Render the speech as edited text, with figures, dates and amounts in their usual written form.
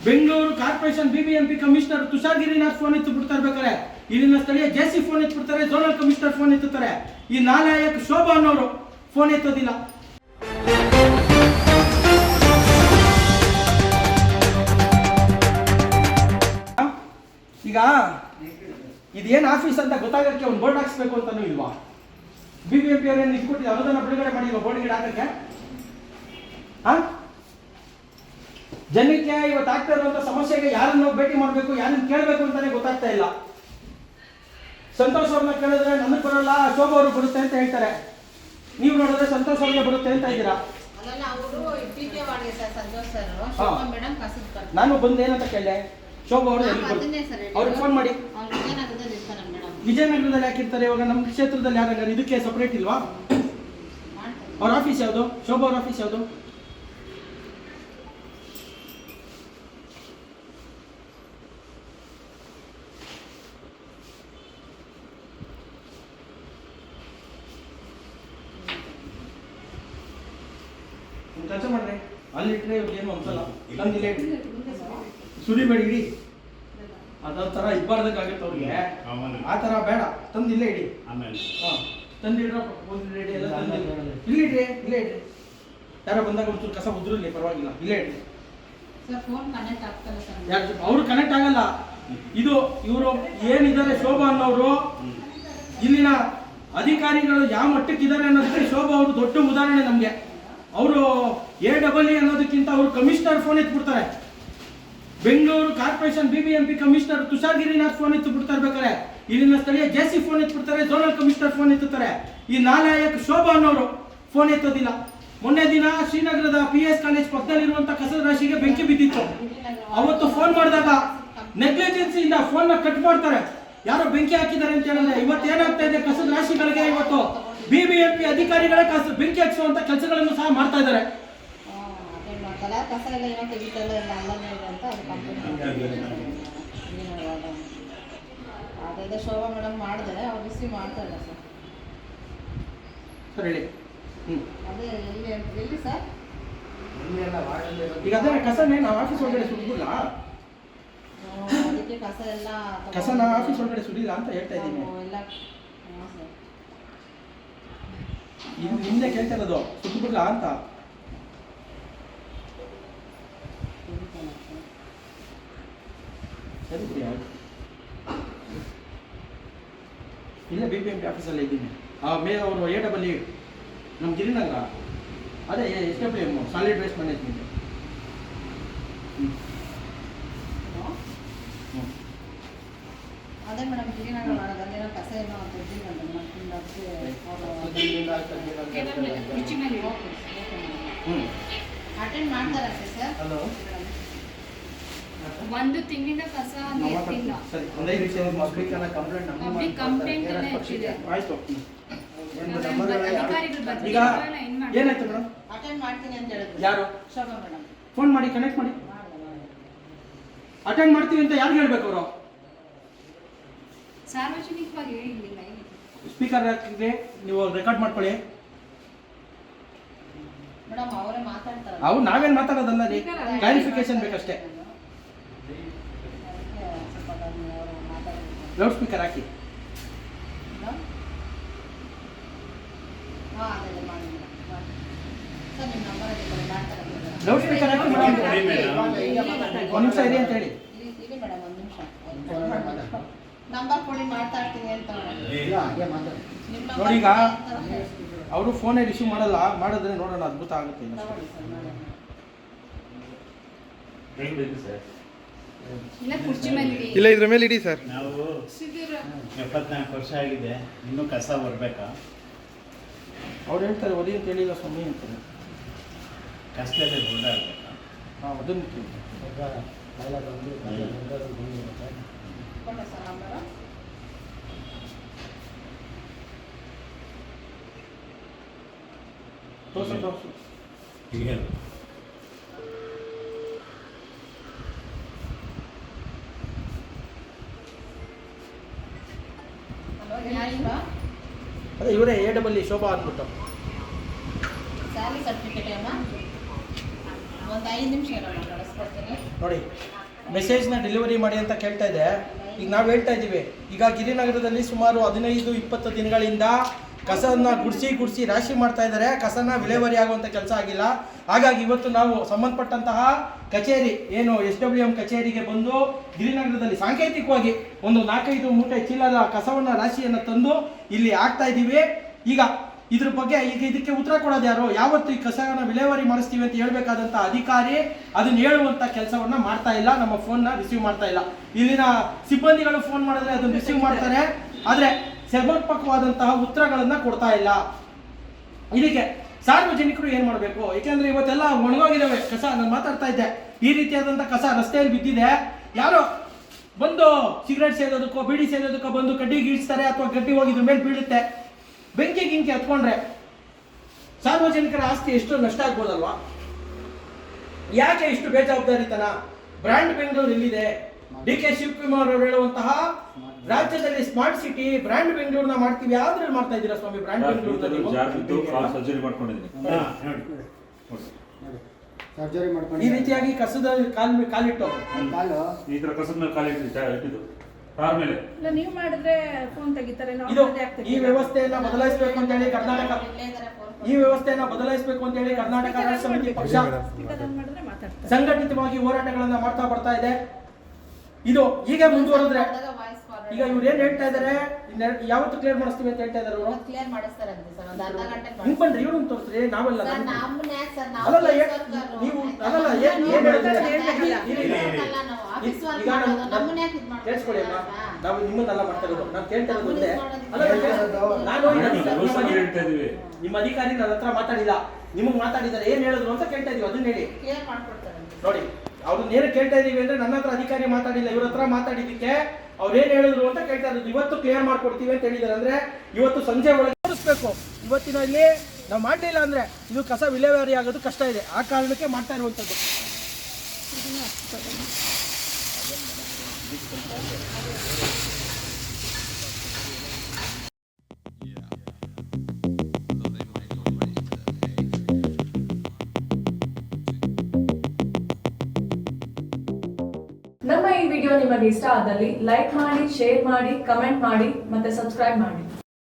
Bengaluru corporation BBMP commissioner Tushar Girinath phone ಎತ್ತು ಬಿಡ್ತಾ ಇರ್ಬೇಕಾರೆ ಇಲ್ಲಿನ ಸ್ಥಳೀಯ ಜೆಸಿ ಫೋನ್ ಎತ್ಬಿಡ್ತಾರೆ, ಝೋನಲ್ ಕಮಿಷನರ್ ಫೋನ್ ಎತ್ತುತ್ತಾರೆ. ಈ ನಾಲಾಯಕ ಶೋಭಾ ಅನ್ನೋರು ಫೋನ್ ಎತ್ತೋದಿಲ್ಲ. ಈಗ ಇದೇನು ಆಫೀಸ್ ಅಂತ ಗೊತ್ತಾಗಕ್ಕೆ ಒಂದು ಬೋರ್ಡ್ ಹಾಕ್ಸ್ಬೇಕು ಅಂತಾನೂ ಇಲ್ವಾ? ಬಿಬಿಎಂಪಿ ಅವರೇನು ಇಟ್ಕೊಟ್ಟಿದ್ದು ಅನುದಾನ ಬಿಡುಗಡೆ ಮಾಡಿಲ್ವಾ ಬೋರ್ಡ್ ಗಿಡ ಹಾಕಕ್ಕೆ? ಜನಕ್ಕೆ ಇವತ್ತು ಆಗ್ತಾ ಇರುವಂತ ಸಮಸ್ಯೆಗೆ ಯಾರನ್ನು ಭೇಟಿ ಮಾಡಬೇಕು, ಯಾರನ್ನು ಕೇಳಬೇಕು ಅಂತಾನೆ ಗೊತ್ತಾಗ್ತಾ ಇಲ್ಲ. ಸಂತೋಷ್ ಅವ್ರನ್ನ ಕೇಳಿದ್ರೆ ನನಗೆ ಬರಲ್ಲ, ಶೋಭಾ ಅವರು ಬರುತ್ತೆ ಅಂತ ಹೇಳ್ತಾರೆ. ನೀವು ನೋಡಿದ್ರೆ ಸಂತೋಷ್ ಅವ್ರಿಗೆ ಬರುತ್ತೆ ಅಂತ ಇದ್ದೀರಾ. ನಾನು ಬಂದು ಏನಂತ ಕೇಳಿದೆ, ಶೋಭಾ ಅವರು ಅವ್ರಿಗೆ ಫೋನ್ ಮಾಡಿ. ವಿಜಯನಗರದಲ್ಲಿ ಯಾಕಿರ್ತಾರೆ? ಇವಾಗ ನಮ್ಮ ಕ್ಷೇತ್ರದಲ್ಲಿ ಯಾರು ಇದಕ್ಕೆ ಸಪರೇಟ್ ಇಲ್ವಾ? ಅವ್ರ ಆಫೀಸ್ ಯಾವುದು? ಶೋಭಾ ಅವ್ರ ಆಫೀಸ್ ಯಾವುದು? ಕೆಲಸ ಮಾಡ್ರಿ, ಅಲ್ಲಿ ಇಟ್ಟರೆ ಏನು ಅನ್ಸಲ್ಲ. ತಂದಿಲ್ಲ ಸುರಿಬೇಡಿ, ಇಡಿ. ಅದೊಂಥರ ಇಬ್ಬಾರ್ದಾಗ ಆಗುತ್ತೆ ಅವ್ರಿಗೆ. ಆ ಥರ ಬೇಡ, ತಂದಿಲ್ಲೇ ಇಡಿ. ತಂದಿಡ್ರ ಇಡಿ ಎಲ್ಲ ಇಲ್ಲಿ ಇಡ್ರಿ, ಇಲ್ಲೇ ಇಡ್ರಿ. ಯಾರೋ ಬಂದಾಗ ಒಂಚೂರು ಕಸ ಉದ್ರಲ್ಲಿ ಪರವಾಗಿಲ್ಲ, ಇಲ್ಲೇ ಇಡ್ರಿ. ಅವ್ರು ಕನೆಕ್ಟ್ ಆಗಲ್ಲ. ಇದು ಇವರು ಏನಿದ್ದಾರೆ ಶೋಭಾ ಅನ್ನೋರು, ಇಲ್ಲಿನ ಅಧಿಕಾರಿಗಳು ಯಾವ ಮಟ್ಟಕ್ಕಿದ್ದಾರೆ ಅನ್ನೋದಕ್ಕೆ ಶೋಭಾ ಅವರು ದೊಡ್ಡ ಉದಾಹರಣೆ ನಮಗೆ. ಅವರು AEE ಅನ್ನೋದಕ್ಕಿಂತ ಅವರು ಕಮಿಷನರ್ ಫೋನ್ ಎತ್ಬಿಡ್ತಾರೆ. Bengaluru corporation BBMP commissioner Tushar Girinath phone ಎತ್ತು ಬಿಡ್ತಾ ಇರ್ಬೇಕಾರೆ ಇಲ್ಲಿನ ಸ್ಥಳೀಯ ಜೆಸಿ ಫೋನ್ ಎತ್ಬಿಡ್ತಾರೆ, ಝೋನಲ್ ಕಮಿಷನರ್ ಫೋನ್ ಎತ್ತುತ್ತಾರೆ. ಈ ನಾಲಾಯಕ ಶೋಭಾ ಅನ್ನೋರು ಫೋನ್ ಎತ್ತೋದಿಲ್ಲ. ಮೊನ್ನೆ ದಿನ ಶ್ರೀನಗರದ PS ಕಾಲೇಜ್ ಪಕ್ಕದಲ್ಲಿರುವಂತ ಕಸದ ರಾಶಿಗೆ ಬೆಂಕಿ ಬಿದ್ದಿತ್ತು. ಅವತ್ತು ಫೋನ್ ಮಾಡಿದಾಗ ನೆಗ್ಲಿಜೆನ್ಸಿಯಿಂದ ಫೋನ್ ಕಟ್ ಮಾಡ್ತಾರೆ. ಯಾರೋ ಬೆಂಕಿ ಹಾಕಿದ್ದಾರೆ ಅಂತ ಹೇಳಿದ್ರೆ ಇವತ್ತು ಏನಾಗ್ತಾ ಇದೆ, ಕಸದ ರಾಶಿಗಳಿಗೆ ಇವತ್ತು ಬಿಬಿಎಂಪಿ ಅಧಿಕಾರಿಗಳೇ ಬೆಂಕಿ ಹಚ್ಚುವಂತ ಕೆಲಸಗಳನ್ನು ಸಹ ಮಾಡ್ತಾ ಇದ್ದಾರೆ. ಶೋಭಾ ಮೇಡಮ್ ಮಾಡಿದ್ರೆ ಅವ್ರು ರಿಸೀವ್ ಮಾಡ್ತಾ ಇಲ್ಲ ಸರ್. ಸರ್ ಹೇಳಿ. ಅದೇ ಎಲ್ಲಿ ಸರ್? ಈಗ ಅದೇ ಕಸನೇ ನಾವು ಆಫೀಸ್ ಒಳಗಡೆ ಸುರಿದಿಲ್ಲ. ಅದಕ್ಕೆ ಕಸ ಎಲ್ಲ ಕಸ ನಾವು ಆಫೀಸ್ ಒಳಗಡೆ ಸುರಿಲ್ಲ ಅಂತ ಹೇಳ್ತಾ ಇದ್ದೀನಿ. ಇದು ನಿಮ್ದೆ ಕೇಳ್ತಾ ಇರೋದು, ಸುರಿಬಿಡ್ಲಾ ಅಂತ. ಸರಿ ಬಿಡಿ, ಇಲ್ಲೇ ಬಿಬಿಎಂಪಿ ಆಫೀಸಲ್ಲೇ ಇದ್ದೀನಿ. ಅವರು AEE ನಮ್ಮ ಗಿರಿನಗರ, ಅದೇ SWM ಸಾಲಿಡ್ ವೇಸ್ಟ್ ಮ್ಯಾನೇಜ್ಮೆಂಟ್. ಅದೇ ಮೇಡಮ್ ಗಿರಿನಗರ ಮಾಡೋದಲ್ಲೇನೋ ಕಸ ಏನೋ ಅಟೆಂಡ್ ಮಾಡ್ತಾರಂತೆ ಸರ್. ಒಂದು ತಿಂಗಳಿಂದ ಕಸ ಎತ್ತಿಲ್ಲ. ಕಂಪ್ಲೇಂಟ್ ಎಲ್ಲ ಹೆಚ್ಚಿದೆ. ಆಯ್ತು. ಈಗ ಏನಾಯ್ತು ಮೇಡಮ್? ಅಟೆಂಡ್ ಮಾಡ್ತೀನಿ ಅಂತ ಹೇಳಿದ್ರು. ಯಾರು? ಶೋಭಾ ಮೇಡಮ್. ಫೋನ್ ಮಾಡಿ ಕನೆಕ್ಟ್ ಮಾಡಿ. ಅಟೆಂಡ್ ಮಾಡ್ತೀವಿ ಅಂತ ಯಾರು ಹೇಳ್ಬೇಕು? ಅವರು ಸಾರ್ವಜನಿಕವಾಗಿ ಹೇಳಿಲ್ಲ. ಸ್ಪೀಕರ್ ಹಾಕಿದ್ರೆ ನೀವು ರೆಕಾರ್ಡ್ ಮಾಡ್ಕೊಳ್ಳಿ. ಮೇಡಮ್ ಅವರೇ ಮಾತಾಡ್ತಾರೆ. ಅವ್ರು ನಾವೇನು ಮಾತಾಡೋದಲ್ಲ ರೀ, ಕ್ಲಾರಿಫಿಕೇಶನ್ ಬೇಕಷ್ಟೇ. ಲೌಡ್ ಸ್ಪೀಕರ್ ಹಾಕಿ. ಲೌಡ್ ಸ್ಪೀಕರ್ ಹಾಕಿ ಮೇಡಮ್. ಒಂದು ನಿಮಿಷ ಇರಿ ಅಂತ ಹೇಳಿ. ಮೇಡಮ್ ಒಂದು ನಿಮಿಷ ನಂಬರ್ ಕೊಡಿ, ಮಾತಾಡ್ತೀನಿ ಅಂತ ನೋಡಿ. ಈಗ ಅವರು ಫೋನೇ ರಿಸೀವ್ ಮಾಡಲ್ಲ, ಮಾಡಿದ್ರೆ ನೋಡೋಣ ಅದ್ಭುತ ಆಗುತ್ತೆ. ಇಲ್ಲ, ಇದ್ರ ಮೇಲೆ ಇಡಿ ಸರ್. ನಾವು 74 ವರ್ಷ ಆಗಿದೆ, ಇನ್ನೂ ಕಸ ಬರಬೇಕಾ? ಅವ್ರು ಹೇಳ್ತಾರೆ ಒದಿ ಅಂತ ಹೇಳಿಲ್ಲ ಸ್ವಾಮಿ ಅಂತಾರೆ. ಕಷ್ಟದಲ್ಲಿ ಓಡಾಡ್ಬೇಕಾ? ಅದನ್ನು ತೋರ್ಸು. ಅದೇ ಇವರೇ AEE ಶೋಭಾ ಅಂದ್ಬಿಟ್ಟು. ಸ್ಯಾಲರಿ ಸರ್ಟಿಫಿಕೇಟ್ ಅಮ್ಮ ಒಂದು 5 ನಿಮಿಷ ಇರಲ್ಲ ಕಳಿಸ್ಕೊಡ್ತೀನಿ. ನೋಡಿ ಮೆಸೇಜ್ನ ಡೆಲಿವರಿ ಮಾಡಿ ಅಂತ ಕೇಳ್ತಾ ಇದೆ. ಈಗ ನಾವು ಹೇಳ್ತಾ ಇದ್ದೀವಿ, ಈಗ ಗಿರಿನಗರದಲ್ಲಿ ಸುಮಾರು 15-20 ದಿನಗಳಿಂದ ಕಸನ ಗುಡಿಸಿ ರಾಶಿ ಮಾಡ್ತಾ ಇದ್ದಾರೆ. ಕಸನ ವಿಲೇವಾರಿ ಆಗುವಂಥ ಕೆಲಸ ಆಗಿಲ್ಲ. ಹಾಗಾಗಿ ಇವತ್ತು ನಾವು ಸಂಬಂಧಪಟ್ಟಂತಹ ಕಚೇರಿ ಏನು SWM ಕಚೇರಿಗೆ ಬಂದು ಗಿರಿನಗರದಲ್ಲಿ ಸಾಂಕೇತಿಕವಾಗಿ ಒಂದು 4-5 ಮೂಟೆ ಚೀಲದ ಕಸವನ್ನು ರಾಶಿಯನ್ನು ತಂದು ಇಲ್ಲಿ ಹಾಕ್ತಾ ಇದ್ದೀವಿ. ಈಗ ಇದ್ರ ಬಗ್ಗೆ ಈಗ ಇದಕ್ಕೆ ಉತ್ತರ ಕೊಡೋದು ಯಾರು? ಯಾವತ್ತು ಈ ಕಸನ ವಿಲೇವಾರಿ ಮಾಡಿಸ್ತೀವಿ ಅಂತ ಹೇಳ್ಬೇಕಾದಂಥ ಅಧಿಕಾರಿ ಅದನ್ನ ಹೇಳುವಂಥ ಕೆಲಸವನ್ನ ಮಾಡ್ತಾ ಇಲ್ಲ. ನಮ್ಮ ಫೋನ್ನ ರಿಸೀವ್ ಮಾಡ್ತಾ ಇಲ್ಲ. ಇಲ್ಲಿನ ಸಿಬ್ಬಂದಿಗಳು ಫೋನ್ ಮಾಡಿದ್ರೆ ಅದನ್ನ ರಿಸೀವ್ ಮಾಡ್ತಾರೆ, ಆದರೆ ಸಮರ್ಪಕವಾದಂತಹ ಉತ್ತರಗಳನ್ನ ಕೊಡ್ತಾ ಇಲ್ಲ. ಇದಕ್ಕೆ ಸಾರ್ವಜನಿಕರು ಏನ್ ಮಾಡಬೇಕು? ಯಾಕೆಂದ್ರೆ ಇವತ್ತೆಲ್ಲ ಒಣಗೋಗಿದ್ದಾವೆ ಕಸ. ನಾನು ಮಾತಾಡ್ತಾ ಇದ್ದೆ, ಈ ರೀತಿಯಾದಂಥ ಕಸ ರಸ್ತೆಯಲ್ಲಿ ಬಿದ್ದಿದೆ. ಯಾರೋ ಬಂದು ಸಿಗರೇಟ್ ಸೇದೋದಕ್ಕೋ ಬೀಡಿ ಸೇದೋದಕ್ಕೋ ಬಂದು ಕಡ್ಡಿ ಗೀಳಿಸ್ತಾರೆ, ಅಥವಾ ಗಡ್ಡಿ ಹೋಗಿ ಇದ್ರ ಮೇಲೆ ಬೀಳುತ್ತೆ. ಬೆಂಕಿ ಗಿಂಕಿ ಹತ್ಕೊಂಡ್ರೆ ಸಾರ್ವಜನಿಕರ ಆಸ್ತಿ ಎಷ್ಟು ನಷ್ಟ ಆಗ್ಬೋದಲ್ವಾ? ಯಾಕೆ ಇಷ್ಟು ಬೇಜವಾಬ್ದಾರಿತನ? ಬ್ರ್ಯಾಂಡ್ ಬೆಂಗಳೂರು ಎಲ್ಲಿದೆ? DK ಶಿವಕುಮಾರ್ ಅವರು ಹೇಳುವಂತಹ ರಾಜ್ಯದಲ್ಲಿ ಸ್ಮಾರ್ಟ್ ಸಿಟಿ ಬ್ರ್ಯಾಂಡ್ ಬೆಂಗಳೂರನ್ನ ಮಾಡ್ತೀವಿ. ಯಾವ್ದ್ರಲ್ಲಿ ಮಾಡ್ತಾ ಇದ್ದೀರಾ ಸ್ವಾಮಿ ಬ್ರ್ಯಾಂಡ್ ಬೆಂಗಳೂರು? ಸರ್ಜರಿ ಮಾಡ್ಕೊಂಡಿದ್ದೀನಿ. ಸರ್ಜರಿ ಮಾಡ್ಕೊಂಡು ಈ ರೀತಿಯಾಗಿ ಕಸದ ಕಾಲಿಟ್ಟು ಕಾಲು ಈ ತರ ಕಸದ ಮೇಲೆ ಕಾಲಿಟ್ಟಿದ್ದು ಕಾರ್ ಮೇಲೆ ನೀವು ಮಾಡಿದ್ರೆ ಫೋನ್ ತೆಗಿತಾರೆ. ಇದು ಈ ವ್ಯವಸ್ಥೆಯನ್ನ ಬದಲಾಯಿಸಬೇಕು ಅಂತ ಹೇಳಿ ಕರ್ನಾಟಕ ರಾಷ್ಟ್ರ ಸಮಿತಿ ಪಕ್ಷ ಮಾಡಿದ್ರೆ ಮಾತಾಡ್ತಾರೆ. ಸಂಘಟಿತವಾಗಿ ಹೋರಾಟಗಳನ್ನ ಮಾಡ್ತಾ ಬರ್ತಾ ಇದೆ. ಇದು ಹೀಗೆ ಮುಂದುವರೆದ್ರೆ ಈಗ ಇವ್ರು ಏನ್ ಹೇಳ್ತಾ ಇದಾರೆ, ಯಾವತ್ತು ಕ್ಲಿಯರ್ ಮಾಡಿಸ್ತೀವಿ ಅಂತ ಹೇಳ್ತಾ ಇದಾರೆ ಅವರು. ಕ್ಲಿಯರ್ ಮಾಡಿಸ್ತಾರಂತೆ ಸರ್, ಒಂದು ಅರ್ಧ ಗಂಟೆ ಹಿಂಗ್ ಬನ್ರಿ, ಇವ್ರನ್ನ ತೋರಿಸ್ರಿ. ನಾವೆಲ್ಲ ಸರ್ ನಮ್ಮನ್ನ ಯಾಕೆ ಸರ್ ನಾವು ಅಲ್ಲಲ್ಲ ನೀವು ಅಲ್ಲಲ್ಲ ಏನ್ ಆಫೀಸ್ ವರ್ಕ್ ಈಗ ಮಾಡೋದು ನಮ್ಮನ್ನ ಯಾಕೆ ಇದು ಕೇಳಿಸ್ಕೊಳ್ಳಿ ಅಮ್ಮ, ಮಾಡ್ತೀರಾ? ನಾವು ನಿಮ್ಮನ್ನೆಲ್ಲ ಮಾಡ್ತಾ ಇರೋದು. ನಾನು ಕೇಳ್ತಾ ಇರೋದು ಒಂದೇ. ನಾನು ಹೇಳ್ತಾ ಇದೀವಿ. ನಿಮ್ಮ ಅಧಿಕಾರಿ ನನ್ನ ಹತ್ರ ಮಾತಾಡಿಲ್ಲ, ನಿಮಗ್ ಮಾತಾಡಿದ್ದಾರೆ. ಏನ್ ಹೇಳಿದ್ರು ಅಂತ ಕೇಳ್ತಾ ಇದೀವಿ, ಅದನ್ನ ಹೇಳಿ. ಕ್ಲಿಯರ್ ಮಾಡ್ಕೊಡ್ತಾರಂತೆ ನೋಡಿ, ಅವ್ರನ್ನ ಏನು ಕೇಳ್ತಾ ಇದೀವಿ ಅಂದ್ರೆ ನನ್ನ ಹತ್ರ ಅಧಿಕಾರಿ ಮಾತಾಡಿಲ್ಲ, ಇವ್ರ ಹತ್ರ ಮಾತಾಡಿದ್ದಕ್ಕೆ ಅವ್ರು ಏನ್ ಹೇಳಿದ್ರು ಅಂತ ಕೇಳ್ತಾ ಇರೋದು. ಇವತ್ತು ಕ್ಲಿಯರ್ ಮಾಡ್ಕೊಡ್ತೀವಿ ಅಂತ ಹೇಳಿದಾರೆ. ಅಂದ್ರೆ ಇವತ್ತು ಸಂಜೆ ಒಳಗೆ ತೋರಿಸ್ಬೇಕು. ಇವತ್ತಿನಲ್ಲಿ ನಾವು ಮಾಡಲಿಲ್ಲ ಅಂದ್ರೆ ಇದು ಕಸ ವಿಲೇವಾರಿ ಆಗೋದು ಕಷ್ಟ ಇದೆ. ಆ ಕಾರಣಕ್ಕೆ ಮಾಡ್ತಾ ಇರುವಂತದ್ದು. ನಮ್ಮ ಈ ವಿಡಿಯೋ ನಿಮಗೆ ಇಷ್ಟ ಆದಲ್ಲಿ ಲೈಕ್ ಮಾಡಿ, ಶೇರ್ ಮಾಡಿ, ಕಮೆಂಟ್ ಮಾಡಿ ಮತ್ತೆ ಸಬ್ಸ್ಕ್ರೈಬ್ ಮಾಡಿ.